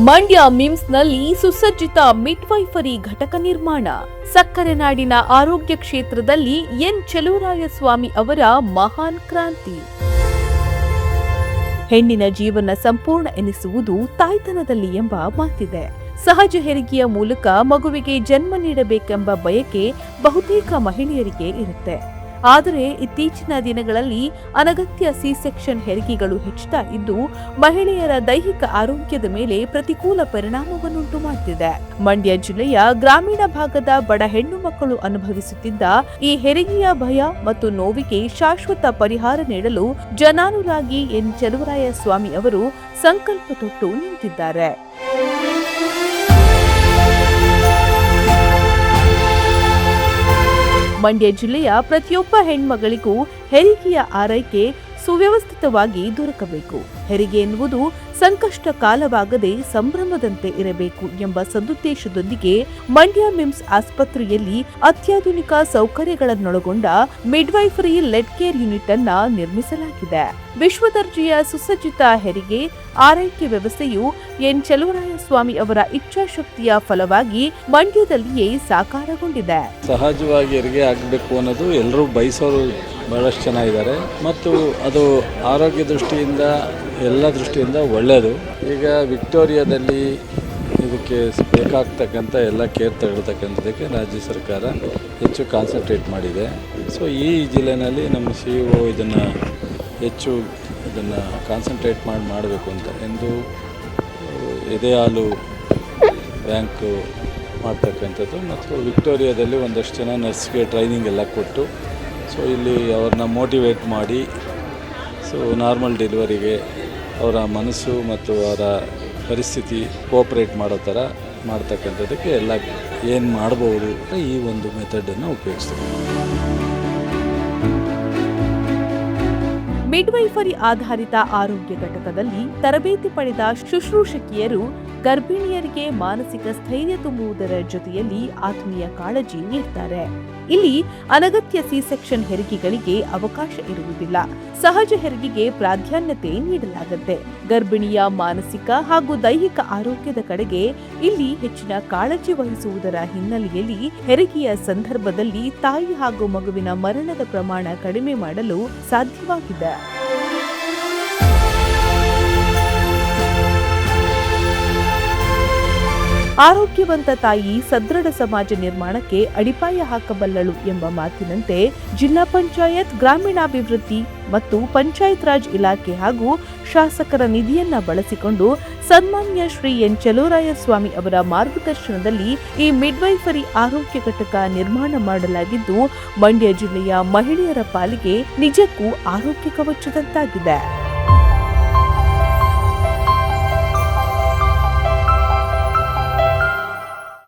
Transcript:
ಮಂಡ್ಯ ಮಿಮ್ಸ್ನಲ್ಲಿ ಸುಸಜ್ಜಿತ ಮಿಡ್ವೈಫರಿ ಘಟಕ ನಿರ್ಮಾಣ. ಸಕ್ಕರೆ ನಾಡಿನ ಆರೋಗ್ಯ ಕ್ಷೇತ್ರದಲ್ಲಿ ಎನ್ ಚೆಲುವರಾಯಸ್ವಾಮಿ ಅವರ ಮಹಾನ್ ಕ್ರಾಂತಿ. ಹೆಣ್ಣಿನ ಜೀವನ ಸಂಪೂರ್ಣ ಎನಿಸುವುದು ತಾಯ್ತನದಲ್ಲಿ ಎಂಬ ಮಾತಿದೆ. ಸಹಜ ಹೆರಿಗೆಯ ಮೂಲಕ ಮಗುವಿಗೆ ಜನ್ಮ ನೀಡಬೇಕೆಂಬ ಬಯಕೆ ಬಹುತೇಕ ಮಹಿಳೆಯರಿಗೆ ಇರುತ್ತೆ. ಆದರೆ ಇತ್ತೀಚಿನ ದಿನಗಳಲ್ಲಿ ಅನಗತ್ಯ ಸಿ ಸೆಕ್ಷನ್ ಹೆರಿಗೆಗಳು ಹೆಚ್ಚುತ್ತಾ ಇದ್ದು ಮಹಿಳೆಯರ ದೈಹಿಕ ಆರೋಗ್ಯದ ಮೇಲೆ ಪ್ರತಿಕೂಲ ಪರಿಣಾಮವನ್ನುಂಟು ಮಾಡುತ್ತಿದೆ. ಮಂಡ್ಯ ಜಿಲ್ಲೆಯ ಗ್ರಾಮೀಣ ಭಾಗದ ಬಡ ಹೆಣ್ಣು ಮಕ್ಕಳು ಅನುಭವಿಸುತ್ತಿದ್ದ ಈ ಹೆರಿಗೆಯ ಭಯ ಮತ್ತು ನೋವಿಗೆ ಶಾಶ್ವತ ಪರಿಹಾರ ನೀಡಲು ಜನಾನುರಾಗಿ ಎನ್ ಚೆಲುವರಾಯಸ್ವಾಮಿ ಅವರು ಸಂಕಲ್ಪ ತೊಟ್ಟು ನಿಂತಿದ್ದಾರೆ. ಮಂಡ್ಯ ಜಿಲ್ಲೆಯ ಪ್ರತಿಯೊಬ್ಬ ಹೆಣ್ಮಗಳಿಗೂ ಹೆರಿಗೆಯ ಆರೈಕೆ ಸುವ್ಯವಸ್ಥಿತವಾಗಿ ದೊರಕಬೇಕು. ಹೆರಿಗೆ ಎನ್ನುವುದು ಸಂಕಷ್ಟ ಕಾಲವಾಗದೆ ಸಂಭ್ರಮದಂತೆ ಇರಬೇಕು ಎಂಬ ಸದುದ್ದೇಶದೊಂದಿಗೆ ಮಂಡ್ಯ ಮಿಮ್ಸ್ ಆಸ್ಪತ್ರೆಯಲ್ಲಿ ಅತ್ಯಾಧುನಿಕ ಸೌಕರ್ಯಗಳನ್ನೊಳಗೊಂಡ ಮಿಡ್ವೈಫರಿ ಲೆಡ್ ಕೇರ್ ಯೂನಿಟ್ ಅನ್ನ ನಿರ್ಮಿಸಲಾಗಿದೆ. ವಿಶ್ವದರ್ಜೆಯ ಸುಸಜ್ಜಿತ ಹೆರಿಗೆ ಆರೈಕೆ ವ್ಯವಸ್ಥೆಯು ಎನ್ ಚೆಲುವರಾಯಸ್ವಾಮಿ ಅವರ ಇಚ್ಛಾಶಕ್ತಿಯ ಫಲವಾಗಿ ಮಂಡ್ಯದಲ್ಲಿಯೇ ಸಾಕಾರಗೊಂಡಿದೆ. ಸಹಜವಾಗಿ ಹೆರಿಗೆ ಆಗಬೇಕು ಅನ್ನೋದು ಎಲ್ಲರೂ ಬಯಸೋರು ಬಹಳಷ್ಟು ಚೆನ್ನಾಗಿದ್ದಾರೆ ಮತ್ತು ಅದು ಆರೋಗ್ಯ ದೃಷ್ಟಿಯಿಂದ ಎಲ್ಲ ದೃಷ್ಟಿಯಿಂದ ಒಳ್ಳೆಯದು. ಈಗ ವಿಕ್ಟೋರಿಯಾದಲ್ಲಿ ಇದಕ್ಕೆ ಬೇಕಾಗ್ತಕ್ಕಂಥ ಎಲ್ಲ ಕೇರ್ ತಗೊಳ್ತಕ್ಕಂಥದ್ದಕ್ಕೆ ರಾಜ್ಯ ಸರ್ಕಾರ ಹೆಚ್ಚು ಕಾನ್ಸಂಟ್ರೇಟ್ ಮಾಡಿದೆ. ಸೊ ಈ ಜಿಲ್ಲೆಯಲ್ಲಿ ನಮ್ಮ CEO ಇದನ್ನು ಹೆಚ್ಚು ಕಾನ್ಸಂಟ್ರೇಟ್ ಮಾಡಬೇಕು ಅಂತ ಎಂದು ಎದೆ ಹಾಲು ಬ್ಯಾಂಕು ಮಾಡ್ತಕ್ಕಂಥದ್ದು ಮತ್ತು ವಿಕ್ಟೋರಿಯಾದಲ್ಲಿ ಒಂದಷ್ಟು ಜನ ನರ್ಸ್ಗೆ ಟ್ರೈನಿಂಗ್ ಎಲ್ಲ ಕೊಟ್ಟು ಸೊ ಇಲ್ಲಿ ಅವ್ರನ್ನ ಮೋಟಿವೇಟ್ ಮಾಡಿ ಸೊ ನಾರ್ಮಲ್ ಡೆಲಿವರಿಗೆ ಅವರ ಮನಸ್ಸು ಮತ್ತು ಅವರ ಪರಿಸ್ಥಿತಿ ಕೋಆಪ್ರೇಟ್ ಮಾಡೋ ಥರ ಮಾಡ್ತಕ್ಕಂಥದ್ದಕ್ಕೆ ಎಲ್ಲ ಏನು ಮಾಡ್ಬೋದು ಈ ಒಂದು ಮೆಥಡನ್ನು ಉಪಯೋಗಿಸ್ತೀವಿ. ಮಿಡ್ವೈಫರಿ ಆಧಾರಿತ ಆರೋಗ್ಯ ಘಟಕದಲ್ಲಿ ತರಬೇತಿ ಪಡೆದ ಶುಶ್ರೂಷಕಿಯರು ಗರ್ಭಿಣಿಯರಿಗೆ ಮಾನಸಿಕ ಸ್ಥೈರ್ಯ ತುಂಬುವುದರ ಜೊತೆಯಲ್ಲಿ ಆತ್ಮೀಯ ಕಾಳಜಿ ನೀಡುತ್ತಾರೆ. ಇಲ್ಲಿ ಅನಗತ್ಯ ಸಿ ಸೆಕ್ಷನ್ ಹೆರಿಗೆಗಳಿಗೆ ಅವಕಾಶ ಇರುವುದಿಲ್ಲ. ಸಹಜ ಹೆರಿಗೆಗೆ ಪ್ರಾಧಾನ್ಯತೆ ನೀಡಲಾಗುತ್ತೆ. ಗರ್ಭಿಣಿಯ ಮಾನಸಿಕ ಹಾಗೂ ದೈಹಿಕ ಆರೋಗ್ಯದ ಕಡೆಗೆ ಇಲ್ಲಿ ಹೆಚ್ಚಿನ ಕಾಳಜಿ ವಹಿಸುವುದರ ಹಿನ್ನೆಲೆಯಲ್ಲಿ ಹೆರಿಗೆಯ ಸಂದರ್ಭದಲ್ಲಿ ತಾಯಿ ಹಾಗೂ ಮಗುವಿನ ಮರಣದ ಪ್ರಮಾಣ ಕಡಿಮೆ ಮಾಡಲು ಸಾಧ್ಯವಾಗಿದೆ. ಆರೋಗ್ಯವಂತ ತಾಯಿ ಸದೃಢ ಸಮಾಜ ನಿರ್ಮಾಣಕ್ಕೆ ಅಡಿಪಾಯ ಹಾಕಬಲ್ಲಳು ಎಂಬ ಮಾತಿನಂತೆ ಜಿಲ್ಲಾ ಪಂಚಾಯತ್, ಗ್ರಾಮೀಣಾಭಿವೃದ್ಧಿ ಮತ್ತು ಪಂಚಾಯತ್ ರಾಜ್ ಇಲಾಖೆ ಹಾಗೂ ಶಾಸಕರ ನಿಧಿಯನ್ನ ಬಳಸಿಕೊಂಡು ಸನ್ಮಾನ್ಯ ಶ್ರೀ ಎನ್ ಚೆಲುವರಾಯಸ್ವಾಮಿ ಅವರ ಮಾರ್ಗದರ್ಶನದಲ್ಲಿ ಈ ಮಿಡ್ವೈಫರಿ ಆರೋಗ್ಯ ಘಟಕ ನಿರ್ಮಾಣ ಮಾಡಲಾಗಿದ್ದು ಮಂಡ್ಯ ಜಿಲ್ಲೆಯ ಮಹಿಳೆಯರ ಪಾಲಿಗೆ ನಿಜಕ್ಕೂ ಆರೋಗ್ಯ ಕವಚದಂತಾಗಿದೆ.